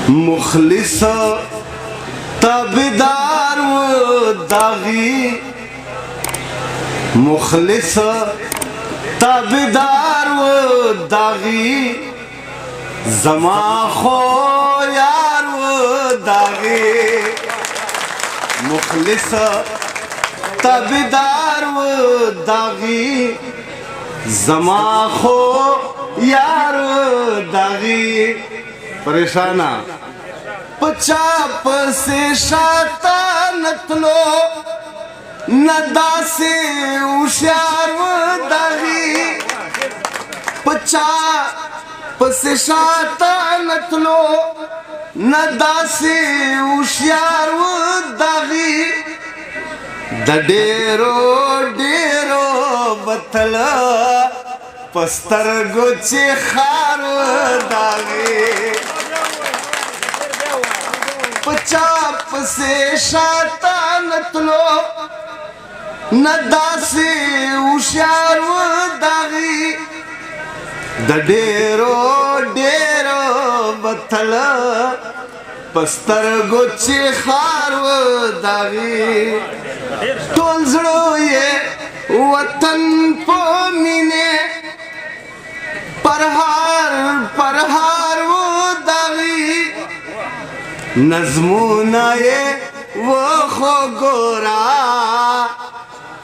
مخلص تابدار و داغی مخلص تابدار و داغی زما خو یار و داغی مخلص تابدار و داغی زما خو یار و داغی پریشانا پچا پسے شاتا نتلو ندا سے اوشیار و داغی پچا پسے شاتا نتلو ندا سے اوشیار و داغی د ډیرو ډیرو بتل پسترګو چې خار و داغی پچا پسے شاتا نتلو ندا سے اوشیار و داغی د ډیرو ډیرو بتل پسترګو چې خار و داغی ټول زړه یې وطن په مینې پرهار پرهار و داغی نظمونه یې وخو ګورا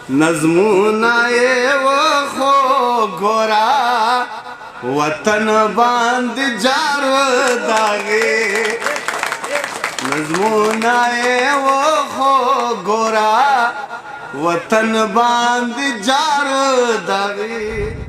نظمونه یې وخو ګورا وطن باندې جار و داغی نظمونه یې وخو ګورا وطن باندې جار و داغی